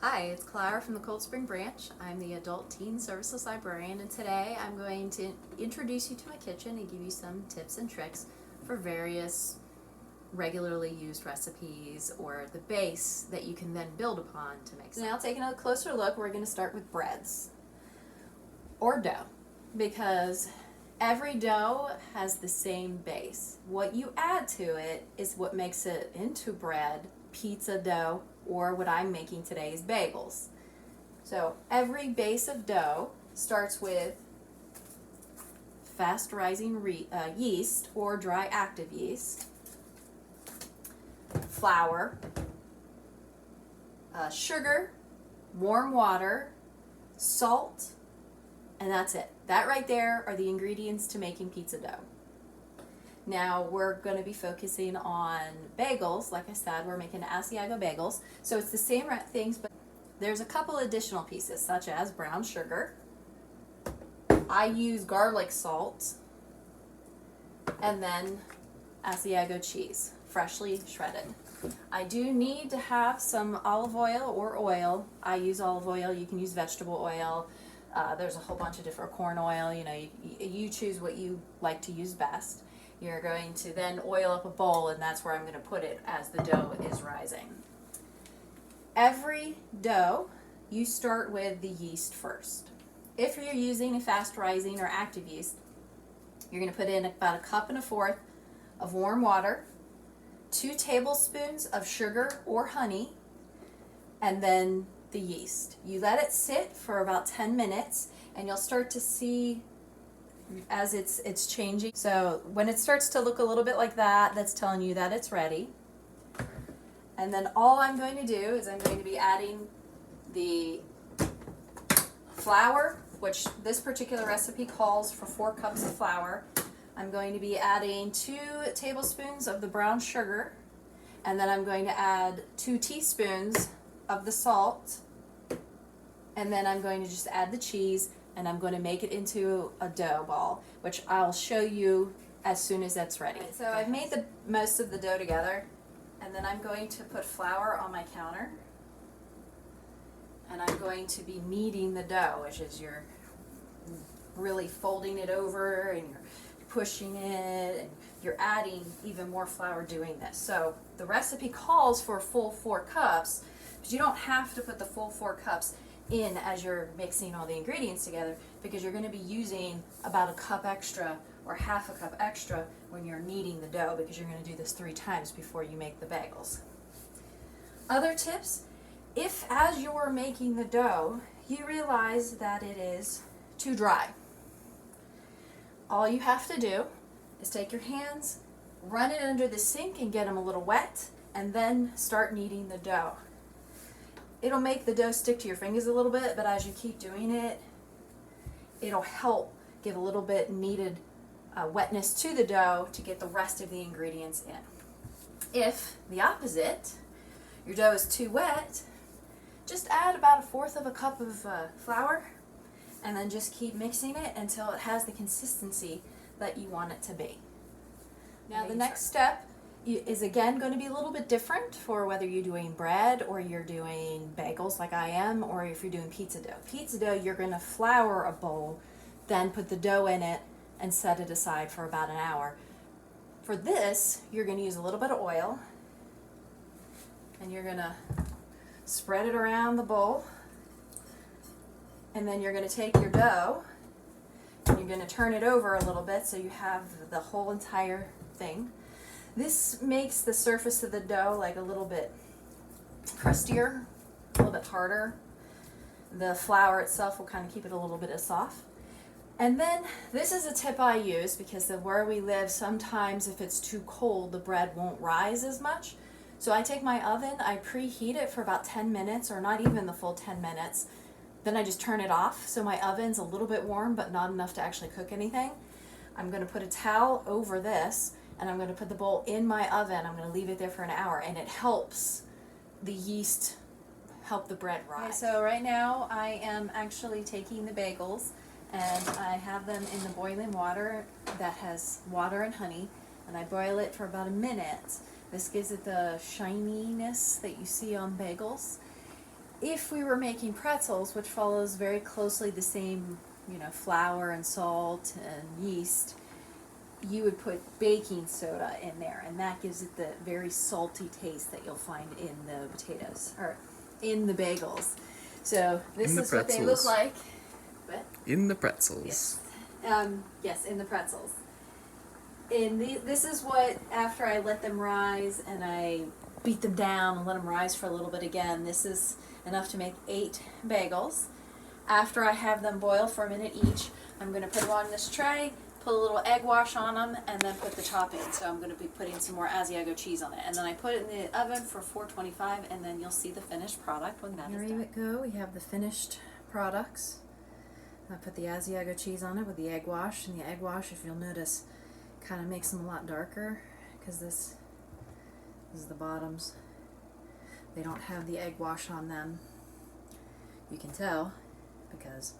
Hi, it's Clara from the Cold Spring Branch. I'm the Adult Teen Services Librarian, and today I'm going to introduce you to my kitchen and give you some tips and tricks for various regularly used recipes or the base that you can then build upon to make some. Now, taking a closer look, we're going to start with breads or dough, because every dough has the same base. What you add to it is what makes it into bread, pizza dough, or what I'm making today is bagels. So every base of dough starts with fast rising yeast or dry active yeast, flour, sugar, warm water, salt, and that's it. That right there are the ingredients to making pizza dough. Now we're going to be focusing on bagels. Like I said, we're making Asiago bagels. So it's the same things, but there's a couple additional pieces, such as brown sugar. I use garlic salt, and then Asiago cheese, freshly shredded. I do need to have some olive oil or oil. I use olive oil. You can use vegetable oil. There's a whole bunch of different corn oil. You know, you choose what you like to use best. You're going to then oil up a bowl, and that's where I'm going to put it as the dough is rising. Every dough, you start with the yeast first. If you're using a fast rising or active yeast, you're going to put in about 1.25 cups of warm water, 2 tablespoons of sugar or honey, and then the yeast. You let it sit for about 10 minutes, and you'll start to see as it's changing. So when it starts to look a little bit like that, that's telling you that it's ready. And then all I'm going to do is I'm going to be adding the flour, which this particular recipe calls for 4 cups of flour. I'm going to be adding 2 tablespoons of the brown sugar, and then I'm going to add 2 teaspoons of the salt, and then I'm going to just add the cheese, and I'm going to make it into a dough ball, which I'll show you as soon as that's ready. So I've made the most of the dough together, and then I'm going to put flour on my counter, and I'm going to be kneading the dough, which is you're really folding it over and you're pushing it, and you're adding even more flour doing this. So the recipe calls for a full 4 cups, but you don't have to put the full 4 cups in as you're mixing all the ingredients together, because you're going to be using about a cup extra or half a cup extra when you're kneading the dough, because you're going to do this 3 times before you make the bagels. Other tips: if as you're making the dough you realize that it is too dry, all you have to do is take your hands, run it under the sink and get them a little wet, and then start kneading the dough. It'll make the dough stick to your fingers a little bit, but as you keep doing it, it'll help give a little bit needed wetness to the dough to get the rest of the ingredients in. If the opposite, your dough is too wet, just add about 1/4 cup of flour, and then just keep mixing it until it has the consistency that you want it to be. Now the next step is again going to be a little bit different for whether you're doing bread or you're doing bagels like I am, or if you're doing pizza dough. Pizza dough, you're going to flour a bowl, then put the dough in it and set it aside for about an hour. For this, you're going to use a little bit of oil, and you're going to spread it around the bowl, and then you're going to take your dough and you're going to turn it over a little bit so you have the whole entire thing. This makes the surface of the dough like a little bit crustier, a little bit harder. The flour itself will kind of keep it a little bit soft. And then this is a tip I use, because where we live, sometimes if it's too cold, the bread won't rise as much. So I take my oven, I preheat it for about 10 minutes, or not even the full 10 minutes. Then I just turn it off, so my oven's a little bit warm, but not enough to actually cook anything. I'm going to put a towel over this, and I'm going to put the bowl in my oven. I'm going to leave it there for an hour, and it helps the yeast help the bread rise. Okay, so right now I am actually taking the bagels, and I have them in the boiling water that has water and honey, and I boil it for about a minute. This gives it the shininess that you see on bagels. if we were making pretzels, which follows very closely the same, flour and salt and yeast, you would put baking soda in there, and that gives it the very salty taste that you'll find in the potatoes, or in the bagels. So this is what they look like. What? In the pretzels. Yes. Yes, in the pretzels. This is what, after I let them rise and I beat them down and let them rise for a little bit again, this is enough to make 8 bagels. After I have them boil for a minute each, I'm going to put them on this tray, put a little egg wash on them, and then put the topping. So I'm going to be putting some more Asiago cheese on it. And then I put it in the oven for 425, and then you'll see the finished product when that is done. Here we go. We have the finished products. I put the Asiago cheese on it with the egg wash, and the egg wash, if you'll notice, kind of makes them a lot darker, because this is the bottoms. They don't have the egg wash on them. You can tell because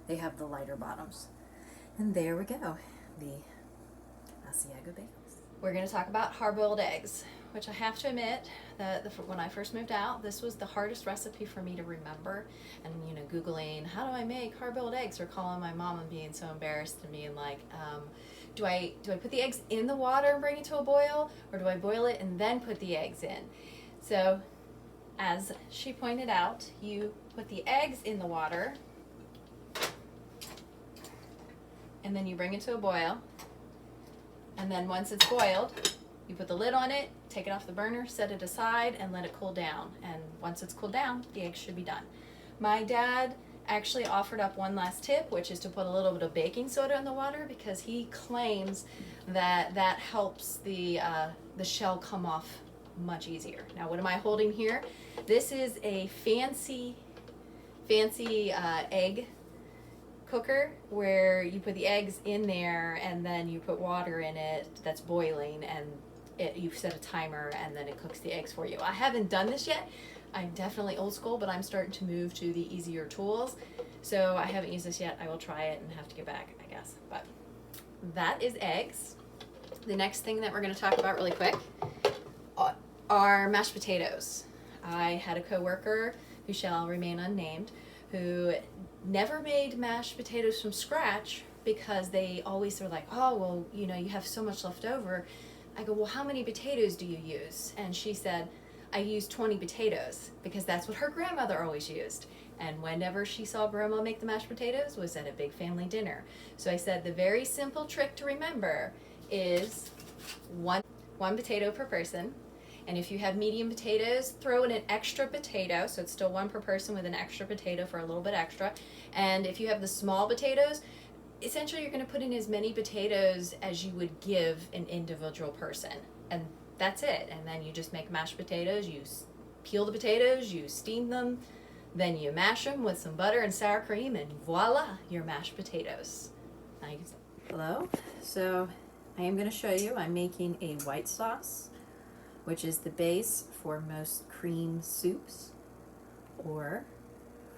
they have the lighter bottoms. And there we go, the Asiago bagels. We're going to talk about hard-boiled eggs, which I have to admit that when I first moved out, this was the hardest recipe for me to remember. And Googling, how do I make hard-boiled eggs, or calling my mom and being so embarrassed and being like, do I put the eggs in the water and bring it to a boil, or do I boil it and then put the eggs in? So, as she pointed out, you put the eggs in the water, and then you bring it to a boil, and then once it's boiled, you put the lid on it, take it off the burner, set it aside, and let it cool down. And once it's cooled down, the eggs should be done. My dad actually offered up one last tip, which is to put a little bit of baking soda in the water, because he claims that that helps the shell come off much easier. Now, what am I holding here? This is a fancy egg cooker, where you put the eggs in there and then you put water in it that's boiling, and you set a timer, and then it cooks the eggs for you. I haven't done this yet. I'm definitely old school, but I'm starting to move to the easier tools. So I haven't used this yet. I will try it and have to get back, I guess. But that is eggs. The next thing that we're going to talk about really quick are mashed potatoes. I had a coworker, who shall remain unnamed, who never made mashed potatoes from scratch, because they always were like, oh, well, you have so much left over. I go, well, how many potatoes do you use? And she said, I use 20 potatoes, because that's what her grandmother always used. And whenever she saw grandma make the mashed potatoes was at a big family dinner. So I said, the very simple trick to remember is one potato per person. And if you have medium potatoes, throw in an extra potato, so it's still 1 per person with an extra potato for a little bit extra. And if you have the small potatoes, essentially you're going to put in as many potatoes as you would give an individual person. And that's it. And then you just make mashed potatoes. You peel the potatoes, you steam them, then you mash them with some butter and sour cream, and voila, your mashed potatoes. Now you can say, hello. So I am going to show you, I'm making a white sauce, which is the base for most cream soups, or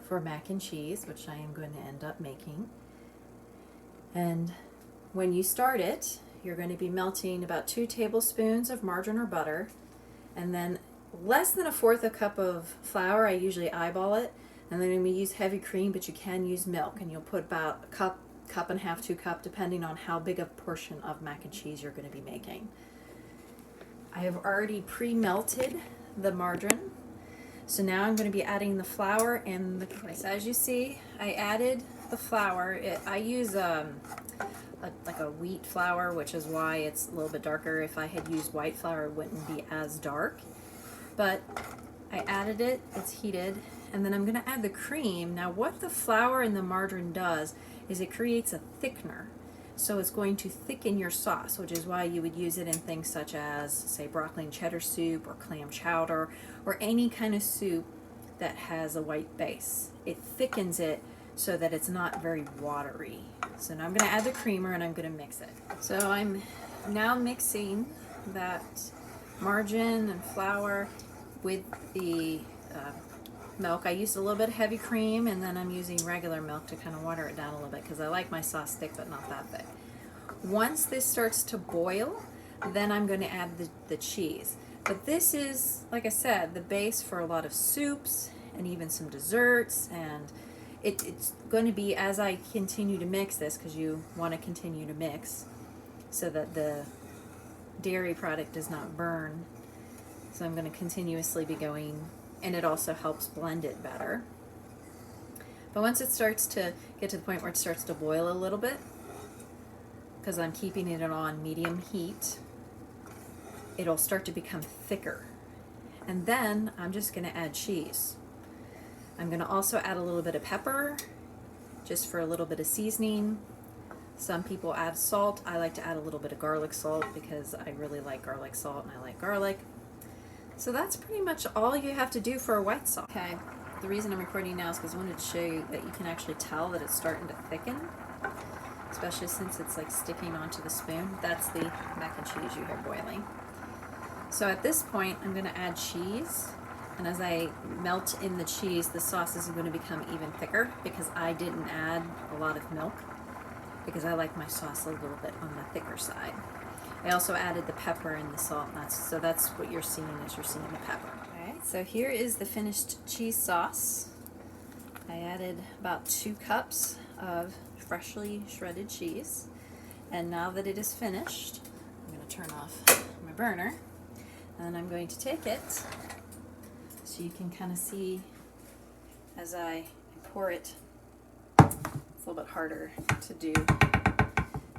for mac and cheese, which I am going to end up making. And when you start it, you're going to be melting about 2 tablespoons of margarine or butter, and then less than 1/4 cup of flour. I usually eyeball it. And then I'm going to use heavy cream, but you can use milk, and you'll put about a cup and a half, 2 cups, depending on how big a portion of mac and cheese you're going to be making. I have already pre-melted the margarine, so now I'm going to be adding the flour and the cream. So as you see, I added the flour. I use like a wheat flour, which is why it's a little bit darker. If I had used white flour, it wouldn't be as dark. But I added it, it's heated, and then I'm going to add the cream. Now what the flour and the margarine does is it creates a thickener. So it's going to thicken your sauce, which is why you would use it in things such as, say, broccoli and cheddar soup, or clam chowder, or any kind of soup that has a white base. It thickens it so that it's not very watery. So now I'm going to add the creamer, and I'm going to mix it. So I'm now mixing that margarine and flour with the milk. I used a little bit of heavy cream, and then I'm using regular milk to kind of water it down a little bit, because I like my sauce thick but not that thick. Once this starts to boil, then I'm going to add the cheese. But this is, like I said, the base for a lot of soups and even some desserts. And it's going to be, as I continue to mix this, because you want to continue to mix so that the dairy product does not burn. So I'm going to continuously be going, and it also helps blend it better. But once it starts to get to the point where it starts to boil a little bit, because I'm keeping it on medium heat, it'll start to become thicker. And then I'm just going to add cheese. I'm going to also add a little bit of pepper, just for a little bit of seasoning. Some people add salt. I like to add a little bit of garlic salt because I really like garlic salt and I like garlic. So that's pretty much all you have to do for a white sauce. Okay, the reason I'm recording now is because I wanted to show you that you can actually tell that it's starting to thicken, especially since it's like sticking onto the spoon. That's the mac and cheese you hear boiling. So at this point, I'm going to add cheese, and as I melt in the cheese, the sauce is going to become even thicker because I didn't add a lot of milk, because I like my sauce a little bit on the thicker side. I also added the pepper and the salt, and so that's what you're seeing, is you're seeing the pepper. Alright, so here is the finished cheese sauce. I added about 2 cups of freshly shredded cheese, and now that it is finished, I'm going to turn off my burner, and I'm going to take it so you can kind of see as I pour it. It's a little bit harder to do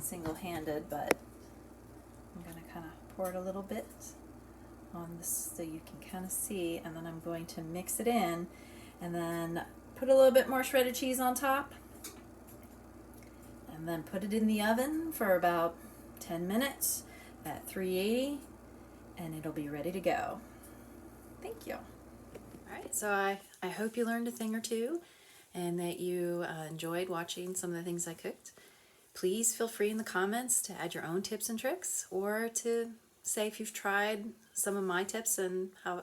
single-handed, but I'm going to kind of pour it a little bit on this so you can kind of see, and then I'm going to mix it in and then put a little bit more shredded cheese on top, and then put it in the oven for about 10 minutes at 380, and it'll be ready to go. Thank you. Alright, so I hope you learned a thing or two, and that you enjoyed watching some of the things I cooked. Please feel free in the comments to add your own tips and tricks, or to say if you've tried some of my tips and how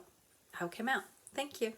it came out. Thank you.